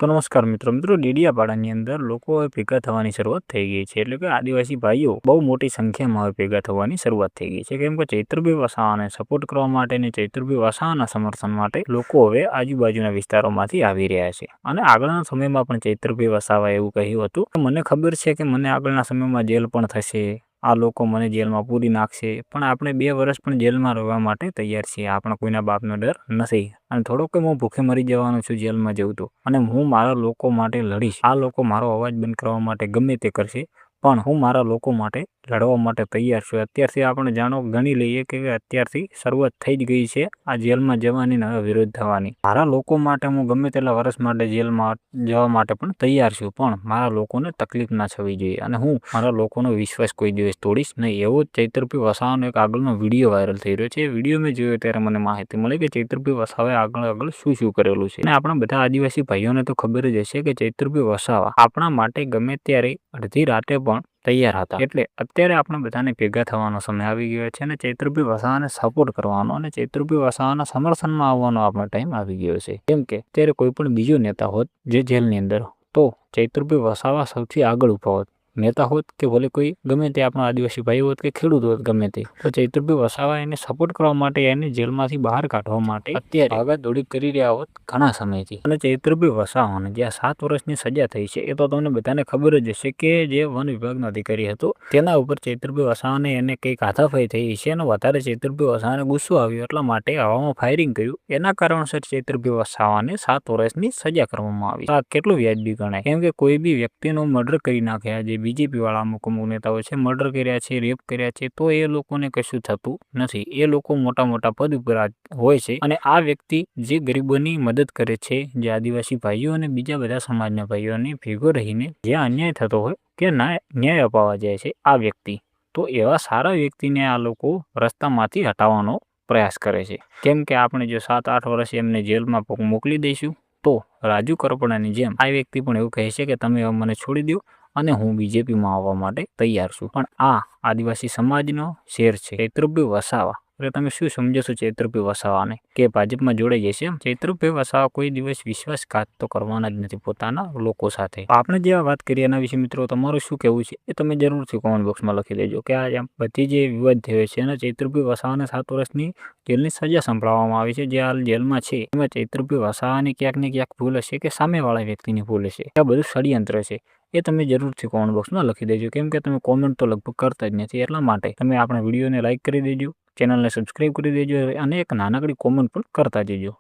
તો નમસ્કાર મિત્રો ડેડિયાપાડાની અંદર લોકો હવે ભેગા થવાની શરૂઆત થઈ ગઈ છે. એટલે કે આદિવાસી ભાઈઓ બહુ મોટી સંખ્યામાં હવે ભેગા થવાની શરૂઆત થઈ ગઈ છે. કેમ કે ચૈત્રભાઈ વસાવાને સપોર્ટ કરવા માટે અને ચૈત્રભાઈ વસાવાના સમર્થન માટે લોકો હવે આજુબાજુના વિસ્તારોમાંથી આવી રહ્યા છે. અને આગળના સમયમાં પણ ચૈત્રભાઈ વસાવાએ એવું કહ્યું હતું કે મને ખબર છે કે મને આગળના સમયમાં જેલ પણ થશે, આ લોકો મને જેલમાં પૂરી નાખશે, પણ આપણે 2 વર્ષ પણ જેલમાં રહેવા માટે તૈયાર છીએ. આપણે કોઈના બાપનો ડર નથી અને થોડોક હું ભૂખે મરી જવાનો છું જેલમાં જઉં તો, અને હું મારા લોકો માટે લડીશ. આ લોકો મારો અવાજ બંધ કરવા માટે ગમે તે કરશે, પણ હું મારા લોકો માટે લડવા માટે તૈયાર છું. અત્યારથી આપણે ગણી લઈએ કે અત્યારથી શરૂઆત થઈ જ ગઈ છે આ જેલમાં જવાની અને વિરોધ થવાની. મારા લોકો માટે હું ગમે તેટલા વર્ષ માટે જેલમાં જવા માટે પણ તૈયાર છું, પણ મારા લોકોને તકલીફ ના થવી જોઈએ અને હું મારા લોકોનો વિશ્વાસ કોઈ દિવસ તોડીશ નહીં. એવો ચૈત્રભાઈ વસાવાનો એક આગળનો વિડીયો વાયરલ થઈ રહ્યો છે. એ વિડીયો મેં જોયો ત્યારે મને માહિતી મળી કે ચૈત્રભાઈ વસાવાએ આગળ શું કરેલું છે. અને આપણા બધા આદિવાસી ભાઈઓને તો ખબર જ હશે કે ચૈત્રભાઈ વસાવા આપણા માટે ગમે ત્યારે અડધી રાતે પણ તૈયાર હતા. એટલે અત્યારે આપણે બધાને ભેગા થવાનો સમય આવી ગયો છે અને ચૈત્રભાઈ વસાવાને સપોર્ટ કરવાનો અને ચૈત્રભાઈ વસાવાના સમર્થનમાં આવવાનો આપણો ટાઈમ આવી ગયો છે. કેમ કે ત્યારે કોઈ પણ બીજો નેતા હોત જે જેલની અંદર, તો ચૈત્રભાઈ વસાવા સૌથી આગળ ઉભા હોત. નેતા હોત કે ભલે કોઈ ગમે તે આપણો આદિવાસી ભાઈ હોત કે ખેડૂત હોત, ગમે તે, તો ચૈત્રભાઈ વસાવા એને સપોર્ટ કરવા માટે, એને જેલમાંથી બહાર કાઢવા માટે અત્યારે ભાગાદોડી કરી રહ્યા હોત ઘણા સમયથી. અને ચૈત્રભાઈ વસાવાને જ્યાં 7 વર્ષની સજા થઈ છે, એ તો તમને બધાને ખબર જ હશે કે જે વન વિભાગનો અધિકારી હતો તેના ઉપર ચૈત્રભાઈ વસાવાને એને કંઈક હાથાપાઈ થઈ છે અને વધારે ચૈત્રભાઈ વસાવાને ગુસ્સો આવ્યો, એટલા માટે હવામાં ફાયરિંગ કર્યું. એના કારણસર ચૈત્રભાઈ વસાવાને 7 વર્ષની સજા કરવામાં આવી. આ કેટલું વ્યાજબી ગણાય? કેમ કે કોઈ બી વ્યક્તિનું મર્ડર કરી નાખ્યા, જે બીજેપી વાળા અમુક નેતાઓ છે, મર્ડર કર્યા છે, રેપ કર્યા છે, તો એ લોકોને કશું થતું નથી. એ લોકો મોટા પદ ઉપર હોય છે અને આ વ્યક્તિ જે ગરીબોની મદદ કરે છે, જે આદિવાસી ભાઈઓ અને બીજા બધા સમાજના ભાઈઓને ભેગો રહીને જ્યાં અન્યાય થતો હોય કે ન્યાય અપાવવા જાય છે આ વ્યક્તિ, તો એવા સારા વ્યક્તિને આ લોકો રસ્તામાંથી હટાવવાનો પ્રયાસ કરે છે. કેમ કે આપણે જો 7-8 વર્ષ એમને જેલમાં મોકલી દઈશું, તો રાજુ કરપડાની જેમ આ વ્યક્તિ પણ એવું કહે છે કે તમે મને છોડી દો અને હું બીજેપીમાં આવવા માટે તૈયાર છું. પણ આ આદિવાસી સમાજનો શેર છે ચૈત્રભાઈ વસાવા. એટલે તમે શું સમજો છો ચૈત્રભાઈ વસાવાને કે ભાજપમાં જોડાઈ જશે? ચૈત્રભાઈ વસાવા કોઈ દિવસ વિશ્વાસઘાત તો કરવાના જ નથી પોતાના લોકો સાથે. આપણે જે વાત કરીએ એના વિશે મિત્રો તમારું શું કહેવું છે એ તમે જરૂરથી કોમેન્ટ બોક્સમાં લખી દેજો. કે આ બધી જે વિવાદ થયો છે અને ચૈત્રભાઈ વસાવાને 7 વર્ષની જેલની સજા સંભળાવવામાં આવી છે, જે હાલ જેલમાં છે, એમાં ચૈત્રભાઈ વસાવાની ક્યાંક ને ક્યાંક ભૂલ હશે કે સામેવાળા વ્યક્તિની ભૂલ હશે. આ બધું ષડયંત્ર છે, એ તમે જરૂરથી કોમેન્ટ બોક્સમાં લખી દેજો. કેમ કે તમે કોમેન્ટ તો લગભગ કરતા જ નથી, એટલા માટે તમે આપણા વિડીયોને લાઇક કરી દેજો, ચેનલને સબસ્ક્રાઈબ કરી દેજો અને એક નાનકડી કોમેન્ટ પણ કરતા જજો.